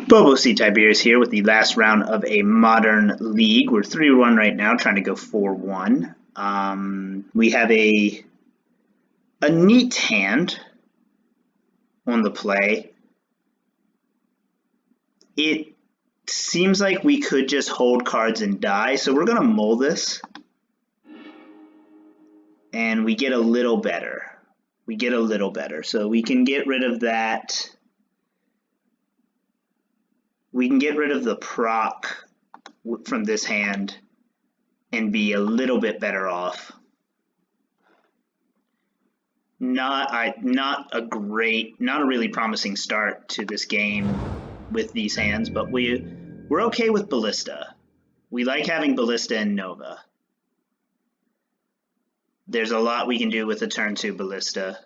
Bobo C. Tiberius here with the last round of a Modern League. We're 3-1 right now, trying to go 4-1. We have a neat hand on the play. It seems like we could just hold cards and die, so we're going to mull this. And we get a little better. So we can get rid of that. We can get rid of the proc from this hand and be a little bit better off. Not a really promising start to this game with these hands, but we're okay with Ballista. We like having Ballista and Nova. There's a lot we can do with a turn 2 Ballista.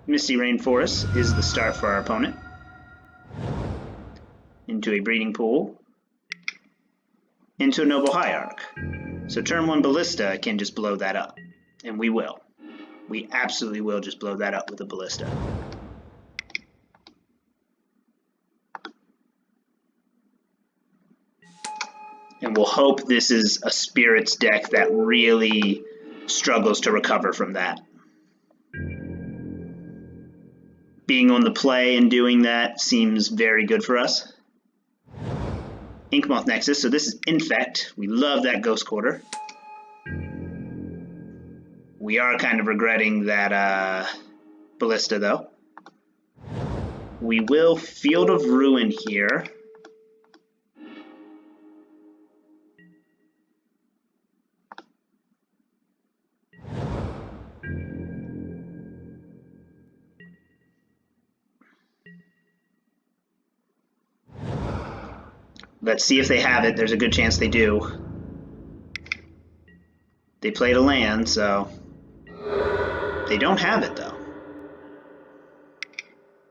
Misty Rainforest is the start for our opponent. Into a Breeding Pool. Into a Noble Hierarch. So turn 1 Ballista can just blow that up. And we will. We absolutely will just blow that up with a Ballista. And we'll hope this is a Spirits deck that really struggles to recover from that. Being on the play and doing that seems very good for us. Inkmoth Nexus, so this is Infect. We love that Ghost Quarter. We are kind of regretting that Ballista, though. We will Field of Ruin here. Let's see if they have it. There's a good chance they do. They played a land, so they don't have it, though.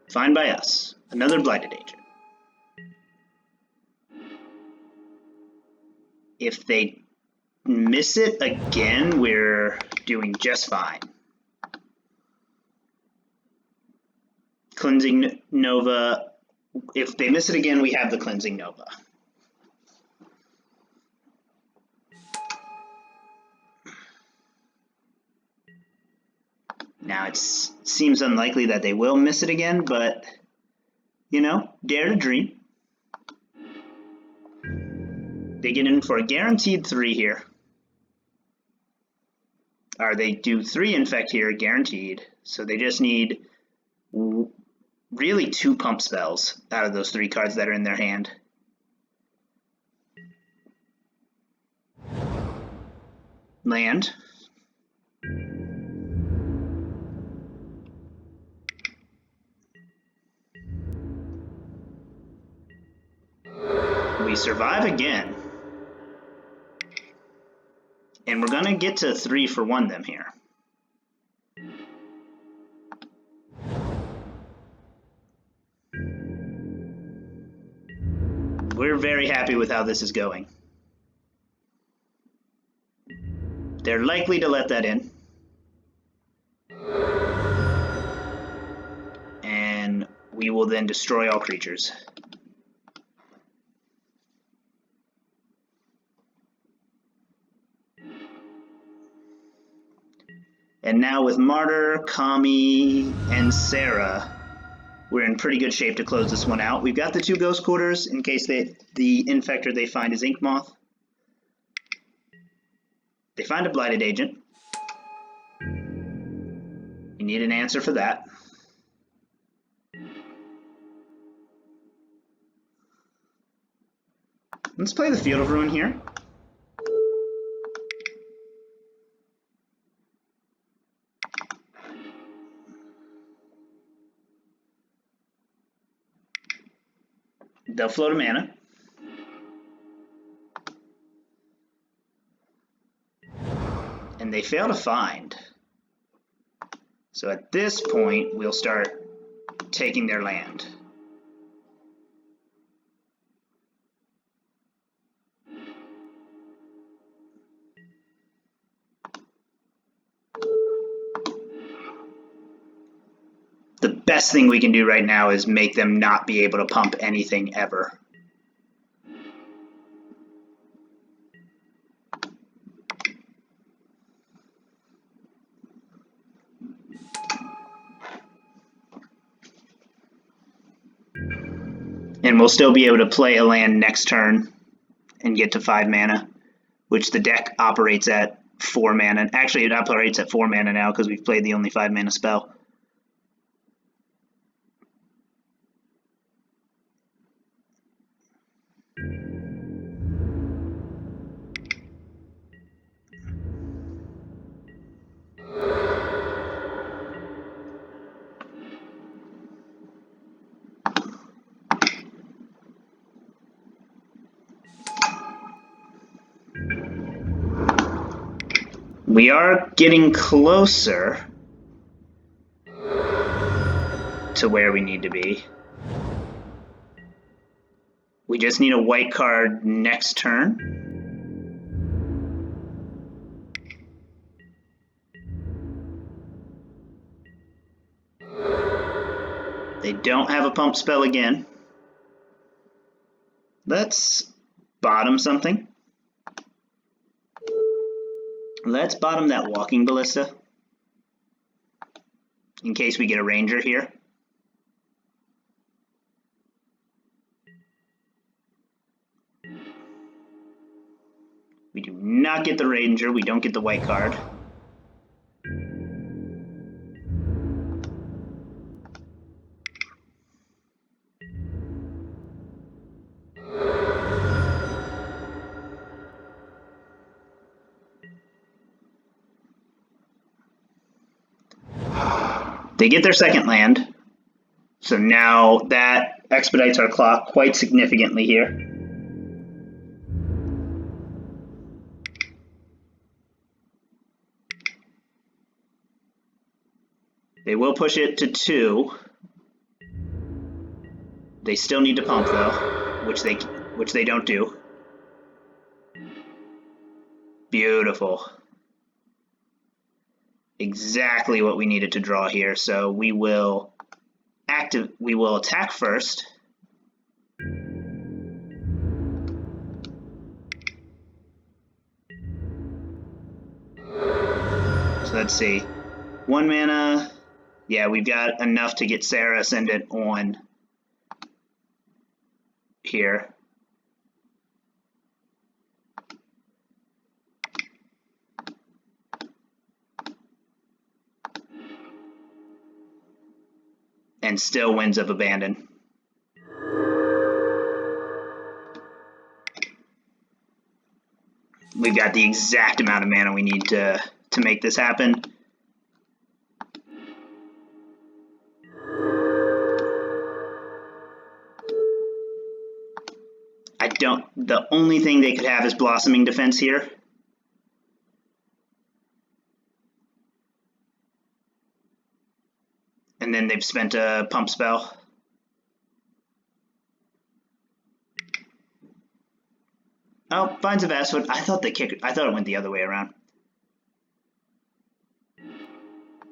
Fine by us. Another Blighted Agent. If they miss it again, we're doing just fine. Cleansing Nova. If they miss it again, we have the Cleansing Nova. Now, it seems unlikely that they will miss it again, but, you know, dare to dream. They get in for a guaranteed 3 here. Or they do 3 Infect here, guaranteed. So they just need really 2 pump spells out of those 3 cards that are in their hand. Land. We survive again. And we're going to get to 3 for 1 them here. We're very happy with how this is going. They're likely to let that in. And we will then destroy all creatures. And now with Martyr, Kami, and Serra, we're in pretty good shape to close this one out. We've got the 2 Ghost Quarters in case the Infector they find is Inkmoth. They find a Blighted Agent. We need an answer for that. Let's play the Field of Ruin here. They'll float a mana. And they fail to find. So at this point, we'll start taking their land. best thing we can do right now is make them not be able to pump anything ever. And we'll still be able to play a land next turn and get to 5 mana, which the deck operates at 4 mana. Actually, it operates at 4 mana now because we've played the only 5 mana spell. We are getting closer to where we need to be. We just need a white card next turn. They don't have a pump spell again. Let's bottom something. Let's bottom that Walking Ballista in case we get a Ranger here. We do not get the Ranger, we don't get the white card. They get their second land, so now that expedites our clock quite significantly here. They will push it to 2. They still need to pump though, which they don't do. Beautiful. Exactly what we needed to draw here. So we will attack first. So let's see. 1 mana. Yeah, we've got enough to get Serra Ascendant on here. And still Winds of Abandon. We've got the exact amount of mana we need to make this happen. The only thing they could have is Blossoming Defense here. And then they've spent a pump spell. Oh, Vines of Asphalt. I thought it went the other way around.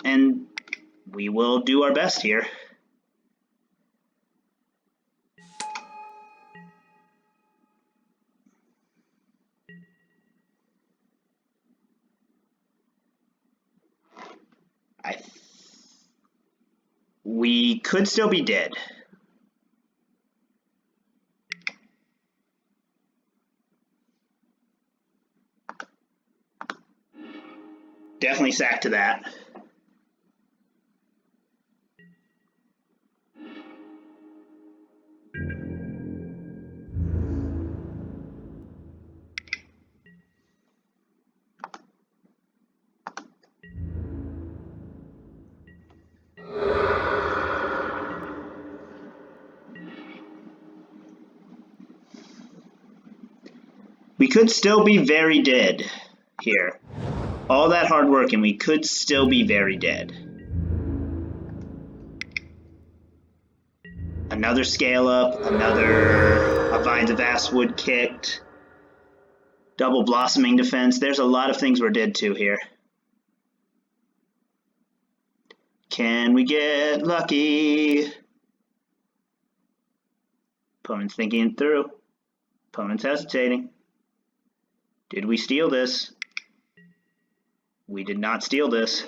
And we will do our best here. We could still be dead. Definitely sack to that. We could still be very dead here. All that hard work and we could still be very dead. Another scale up, a Vines of Aswood kicked, double Blossoming Defense. There's a lot of things we're dead to here. Can we get lucky? Opponent's thinking it through. Opponent's hesitating. Did we steal this? We did not steal this.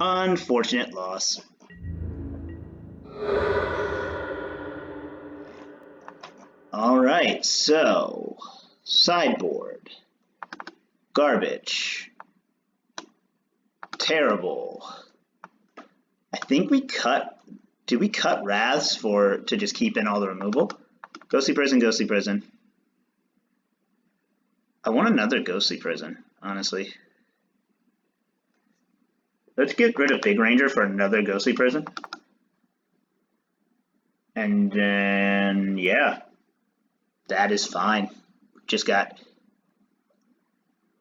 Unfortunate loss. Alright, so sideboard. Garbage. Terrible. I think we cut. Did we cut Wraths to just keep in all the removal? Ghostly Prison, Ghostly Prison. I want another Ghostly Prison, honestly. Let's get rid of Big Ranger for another Ghostly Prison. And then, yeah. That is fine. Just got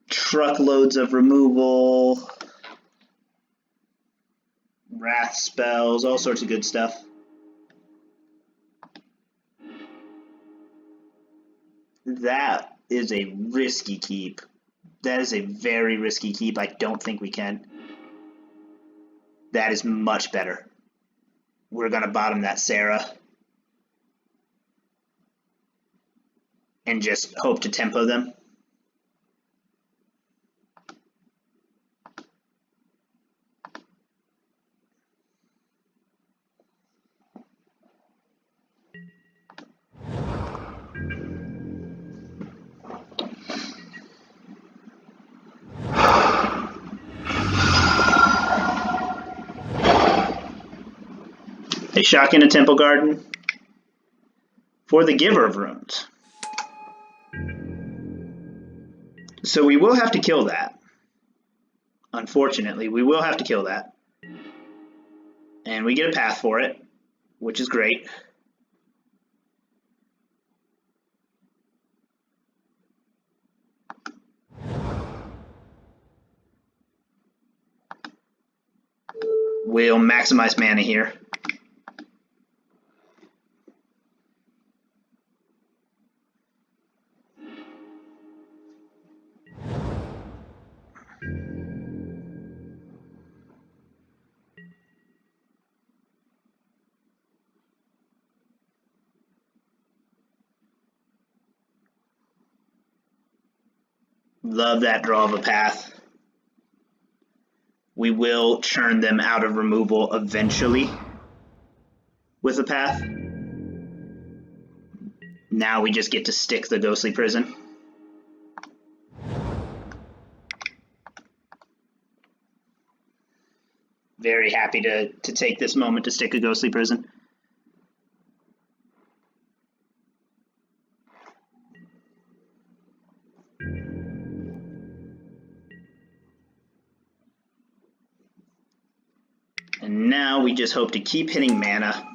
truckloads of removal. Wrath spells, all sorts of good stuff. That is a risky keep. That is a very risky keep. I don't think we can. That is much better. We're going to bottom that Serra. And just hope to tempo them. A shock in a Temple Garden for the Giver of Runes. So we will have to kill that. Unfortunately, we will have to kill that. And we get a path for it, which is great. We'll maximize mana here. Love that draw of a path. We will churn them out of removal eventually with a path. Now we just get to stick the Ghostly Prison. Very happy to take this moment to stick a Ghostly Prison. And now we just hope to keep hitting mana.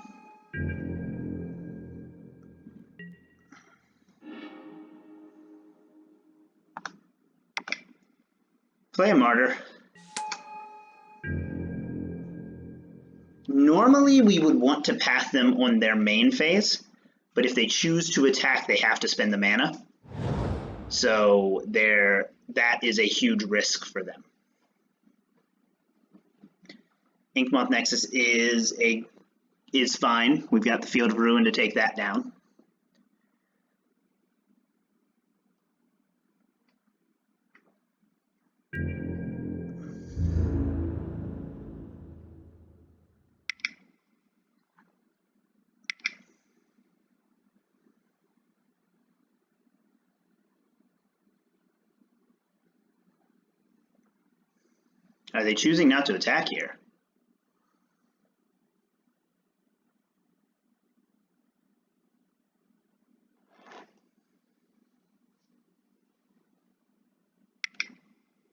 Play a Martyr. Normally we would want to path them on their main phase, but if they choose to attack, they have to spend the mana. So that is a huge risk for them. Inkmoth Nexus is fine. We've got the Field of Ruin to take that down. Are they choosing not to attack here?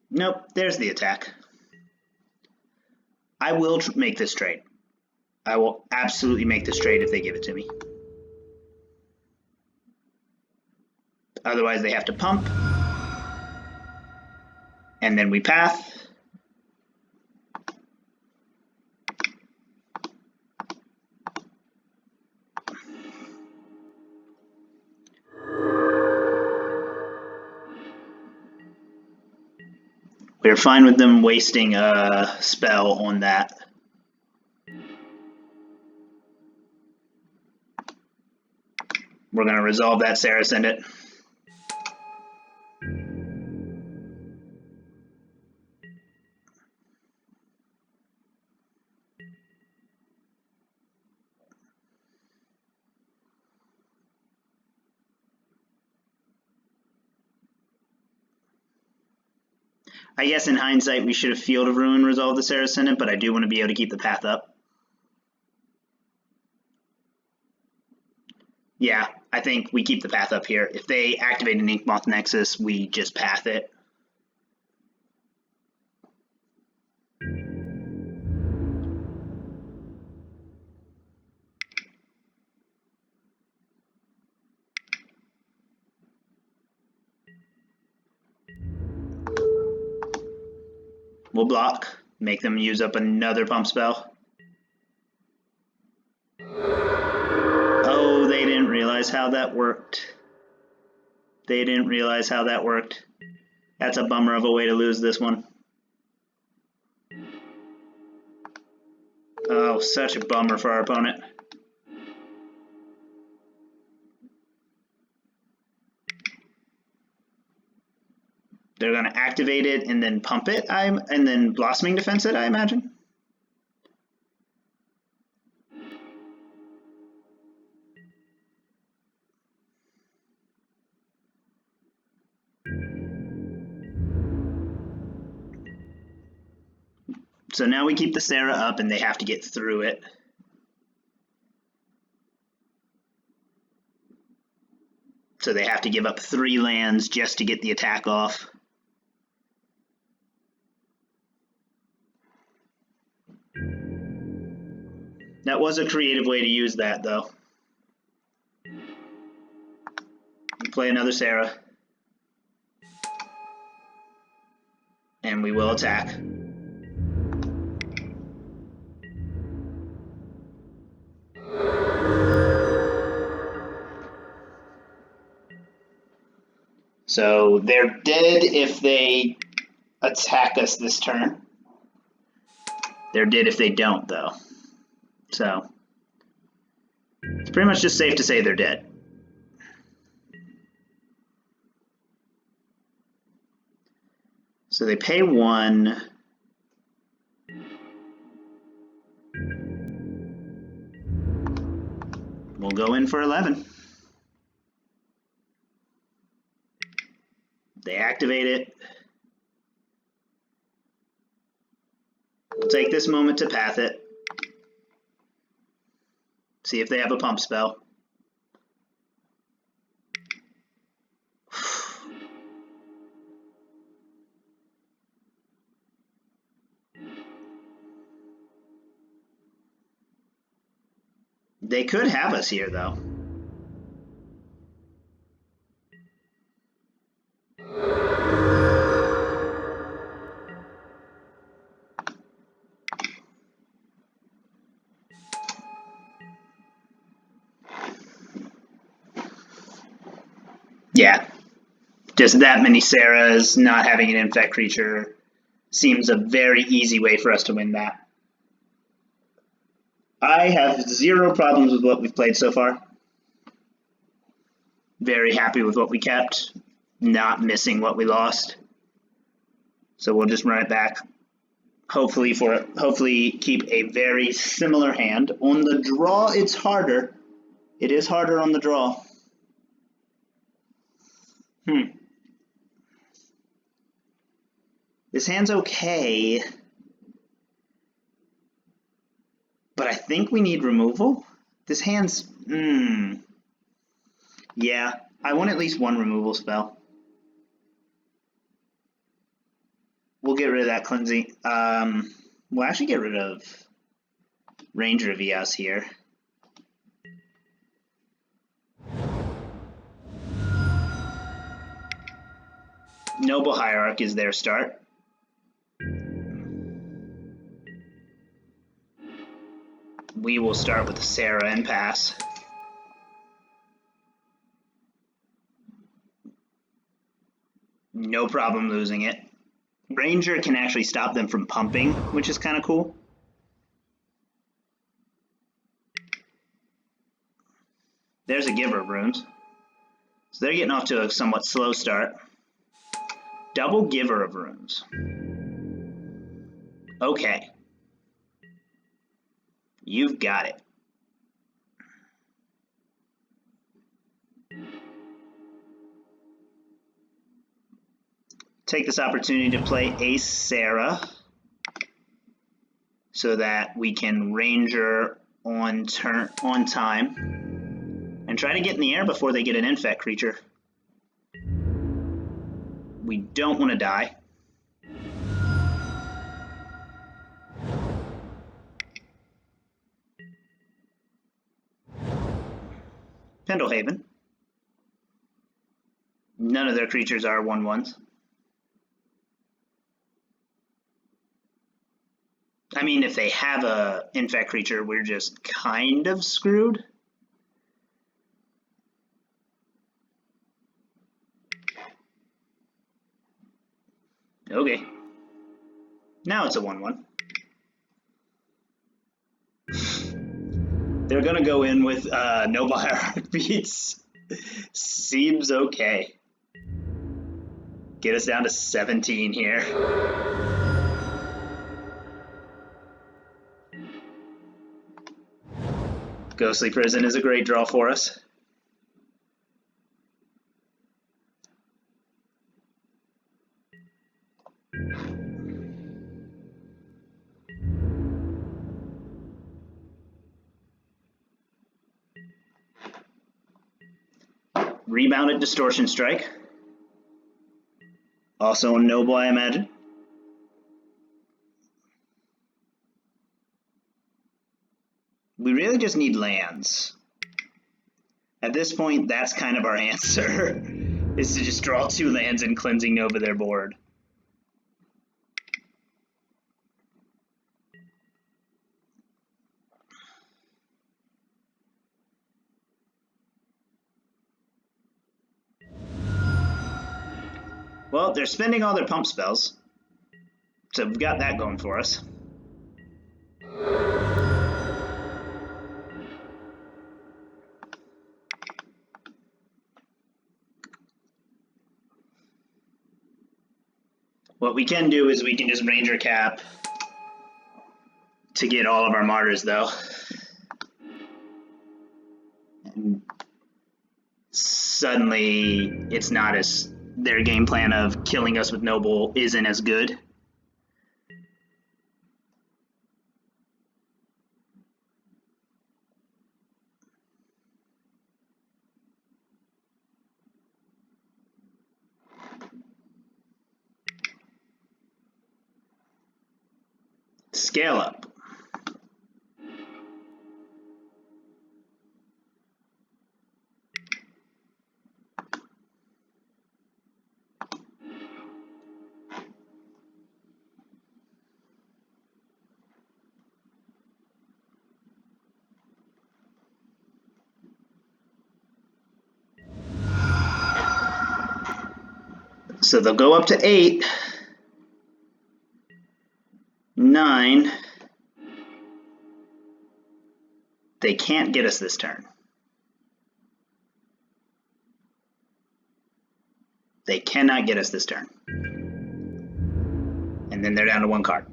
Nope, there's the attack. I will make this trade. I will absolutely make this trade if they give it to me. Otherwise they have to pump. And then we path. We're fine with them wasting a spell on that. We're going to resolve that Serra Ascendant. I guess in hindsight we should have Field of Ruin resolved the Serra Ascendant, but I do want to be able to keep the path up. Yeah, I think we keep the path up here. If they activate an Inkmoth Nexus, we just path it. We'll block, make them use up another pump spell. Oh, they didn't realize how that worked. They didn't realize how that worked. That's a bummer of a way to lose this one. Oh, such a bummer for our opponent. They're going to activate it and then pump it, and then Blossoming Defense it, I imagine. So now we keep the Serra up and they have to get through it. So they have to give up 3 lands just to get the attack off. That was a creative way to use that, though. We play another Serra. And we will attack. So they're dead if they attack us this turn. They're dead if they don't, though. So it's pretty much just safe to say they're dead. So they pay 1. We'll go in for 11. They activate it. We'll take this moment to path it. See if they have a pump spell. They could have us here, though. Yeah, just that many Serras, not having an Infect creature, seems a very easy way for us to win that. I have 0 problems with what we've played so far. Very happy with what we kept, not missing what we lost. So we'll just run it back. Hopefully keep a very similar hand. On the draw, it's harder. It is harder on the draw. This hand's okay. But I think we need removal. This hand's... Yeah, I want at least 1 removal spell. We'll get rid of that cleansing. We'll actually get rid of Ranger of Eos here. Noble Hierarch is their start. We will start with Serra and pass. No problem losing it. Ranger can actually stop them from pumping, which is kind of cool. There's a Giver of Runes. So they're getting off to a somewhat slow start. Double Giver of Runes. Okay. You've got it. Take this opportunity to play a Serra so that we can Ranger on time and try to get in the air before they get an Infect creature. We don't want to die. Pendlehaven. None of their creatures are 1/1s. I mean, if they have a Infect creature, we're just kind of screwed. Okay. Now it's a 1/1. They're gonna go in with Noble Hierarch Beats. Seems okay. Get us down to 17 here. Ghostly Prison is a great draw for us. Rebounded Distortion Strike. Also a Noble, I imagine. We really just need lands. At this point, that's kind of our answer, is to just draw 2 lands and Cleansing Nova their board. Well, they're spending all their pump spells, so we've got that going for us. What we can do is we can just Ranger Cap to get all of our Martyrs, though. And suddenly, it's not as... their game plan of killing us with Noble isn't as good. Scale up. So they'll go up to 8, 9. They can't get us this turn. They cannot get us this turn. And then they're down to 1 card.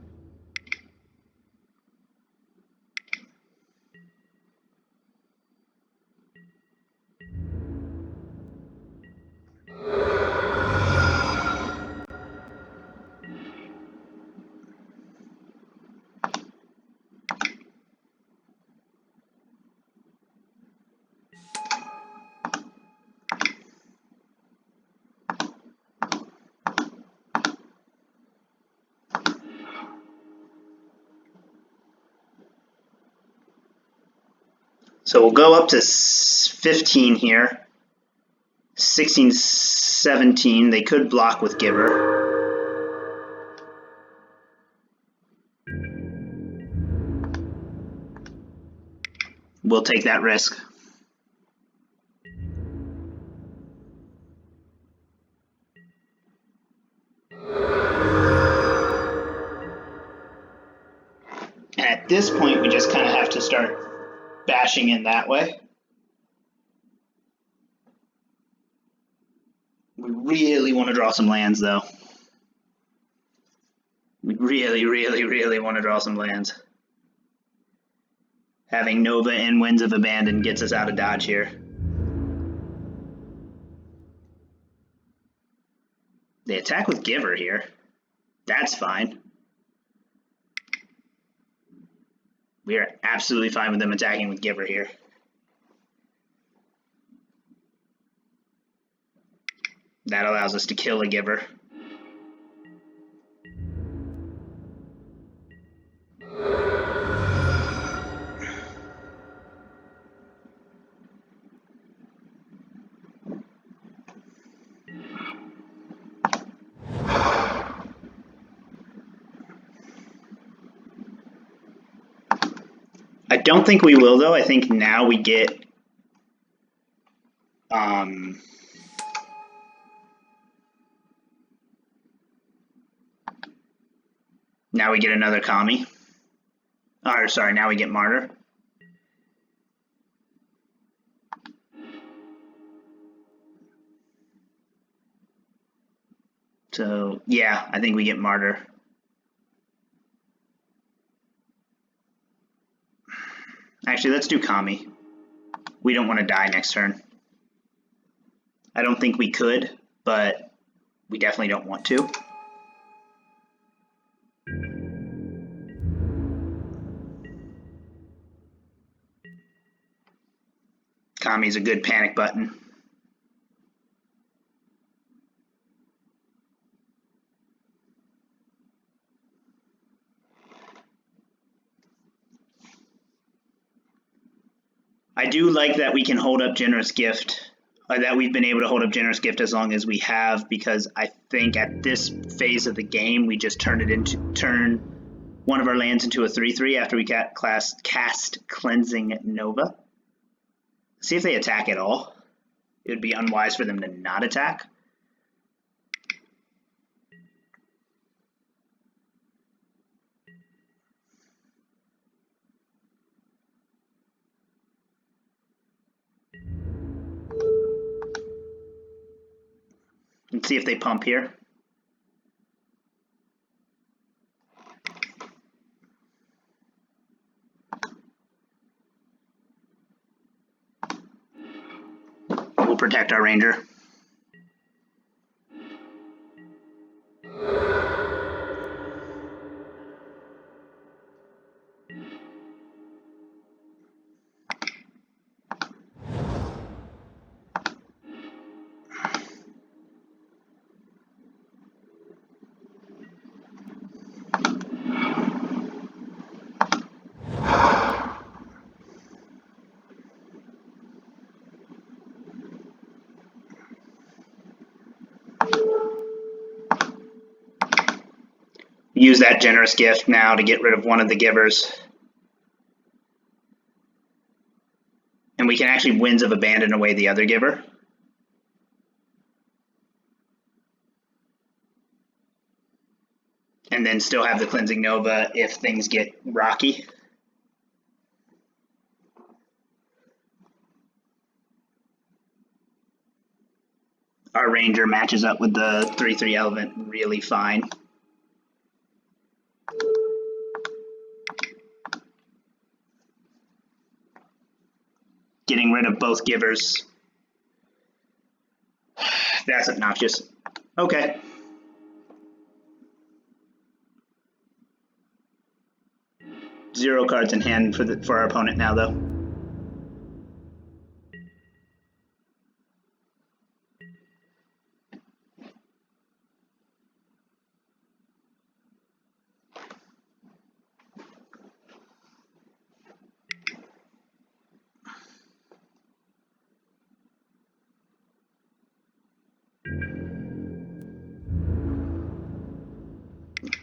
So we'll go up to 15 here. 16, 17. They could block with Giver. We'll take that risk. At this point, we just kind of have to start bashing in that way. We really want to draw some lands, though. We really, really, really want to draw some lands. Having Nova and Winds of Abandon gets us out of dodge here. They attack with Giver here. That's fine. We are absolutely fine with them attacking with Giver here. That allows us to kill a Giver. I don't think we will, though. I think now we get now we get another Kami. Or sorry, now we get Martyr. So yeah, I think we get Martyr. Actually, let's do Kami. We don't want to die next turn. I don't think we could, but we definitely don't want to. Kami's a good panic button. I do like that we can hold up Generous Gift, or that we've been able to hold up Generous Gift as long as we have, because I think at this phase of the game we just turn one of our lands into a 3/3 after we cast Cleansing Nova. See if they attack at all. It would be unwise for them to not attack. And see if they pump here. We'll protect our Ranger. Use that Generous Gift now to get rid of one of the Givers. And we can actually Winds of Abandon away the other Giver. And then still have the Cleansing Nova if things get rocky. Our Ranger matches up with the 3/3 Elephant really fine. Getting rid of both Givers. That's obnoxious. Okay. Zero cards in hand for our opponent now, though.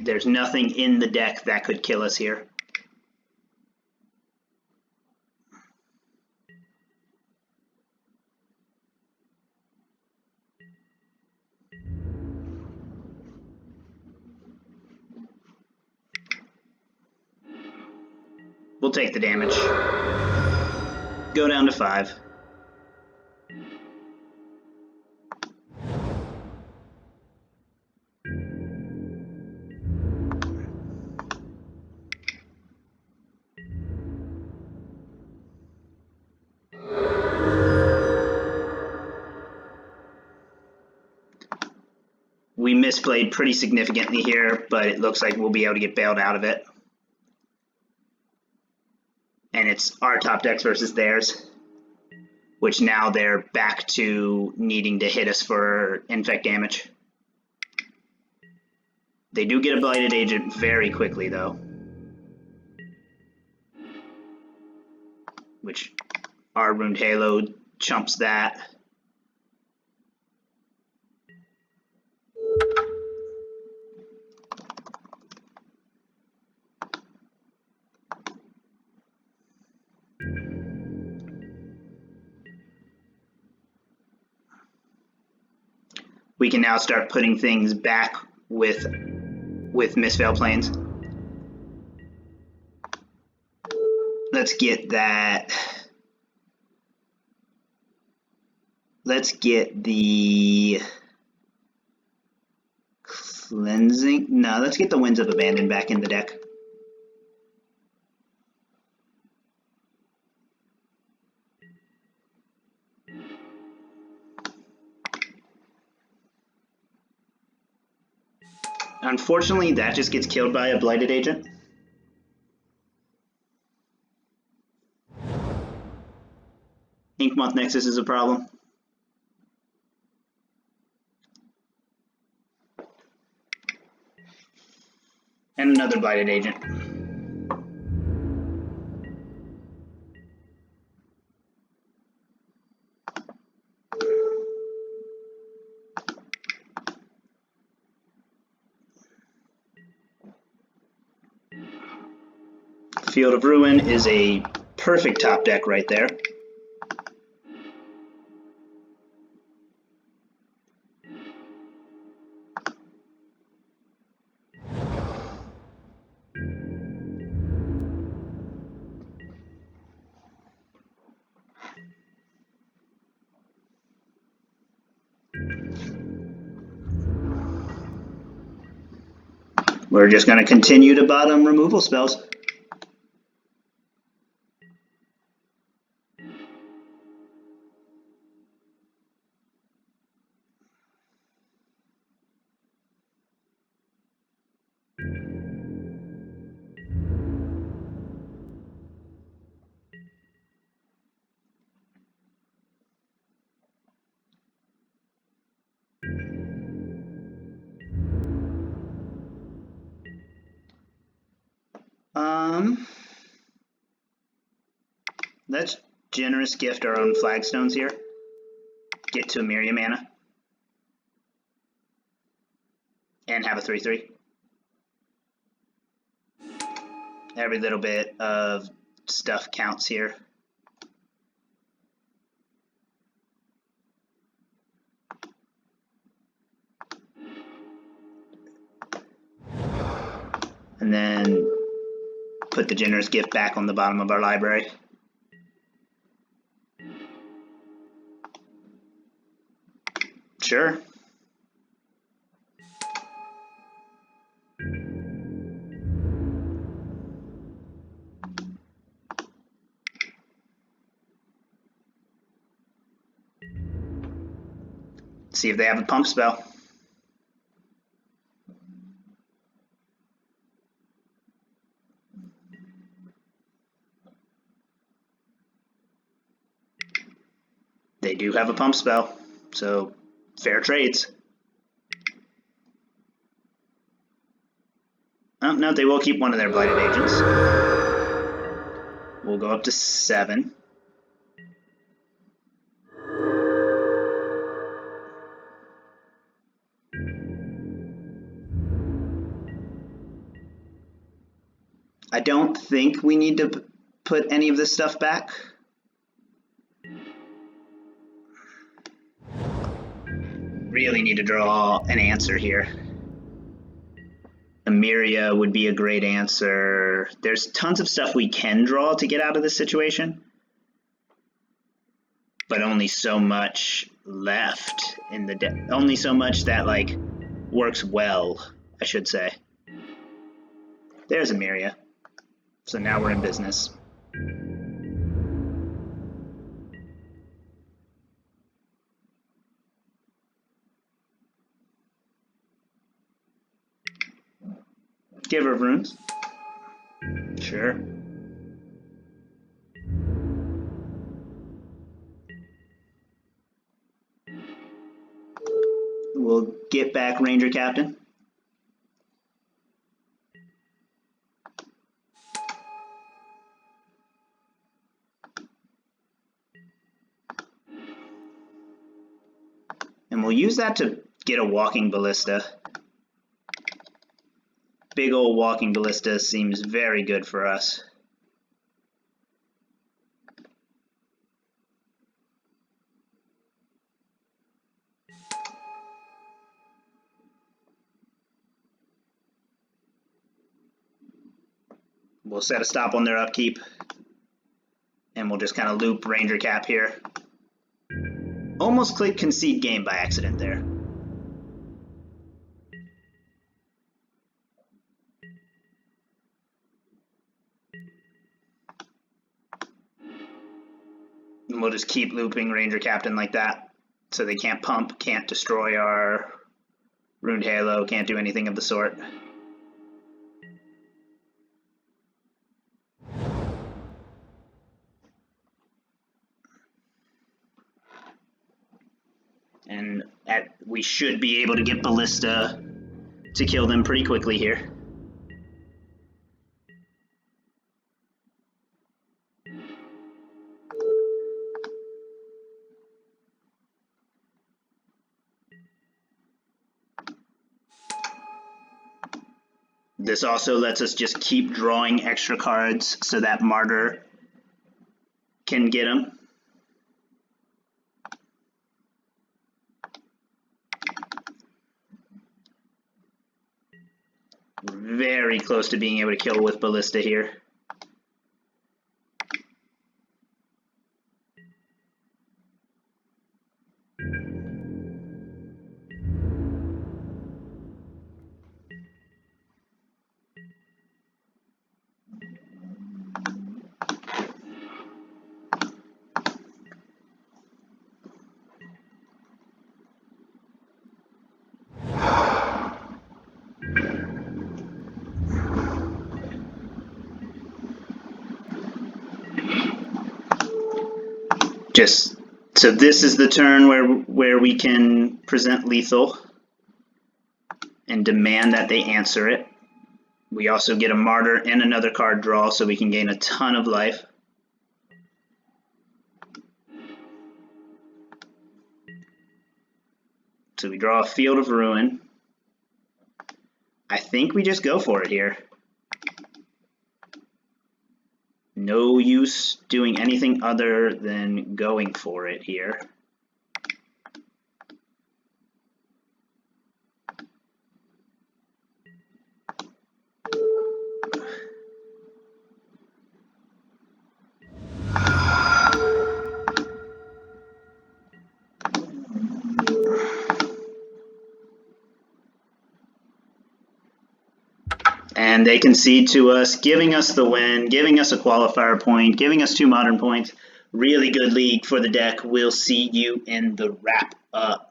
There's nothing in the deck that could kill us here. We'll take the damage. Go down to 5. We misplayed pretty significantly here, but it looks like we'll be able to get bailed out of it. And it's our top decks versus theirs, which now they're back to needing to hit us for infect damage. They do get a Blighted Agent very quickly, though, which our Runed Halo chumps that. We can now start putting things back with Mistveil Plains. Let's get that. Let's get the cleansing. No, let's get the Winds of Abandon back in the deck. Unfortunately, that just gets killed by a Blighted Agent. Inkmoth Nexus is a problem. And another Blighted Agent. Field of Ruin is a perfect top deck right there. We're just going to continue to bottom removal spells. Let's generous gift our own flagstones here. Get to Emeria mana. And have a 3/3. Every little bit of stuff counts here. And then put the generous gift back on the bottom of our library. Sure. See if they have a pump spell. They do have a pump spell, so fair trades. Oh, no, they will keep one of their Blighted Agents. We'll go up to 7. I don't think we need to put any of this stuff back. Really need to draw an answer here. Emeria would be a great answer. There's tons of stuff we can draw to get out of this situation, but only so much left in the deck. Only so much that, like, works well, I should say. There's Emeria. So now we're in business. Giver of Runes. Sure. We'll get back Ranger-Captain. And we'll use that to get a Walking Ballista. Big old Walking Ballista seems very good for us. We'll set a stop on their upkeep, and we'll just kind of loop Ranger Cap here. Almost click concede game by accident there. And we'll just keep looping Ranger Captain like that, so they can't pump, can't destroy our Runed Halo, can't do anything of the sort. And we should be able to get Ballista to kill them pretty quickly here. This also lets us just keep drawing extra cards so that Martyr can get them. We're very close to being able to kill with Ballista here. So this is the turn where we can present lethal and demand that they answer it. We also get a Martyr and another card draw, so we can gain a ton of life. So we draw a Field of Ruin. I think we just go for it here. No use doing anything other than going for it here. And they concede to us, giving us the win, giving us a qualifier point, giving us 2 modern points. Really good league for the deck. We'll see you in the wrap up.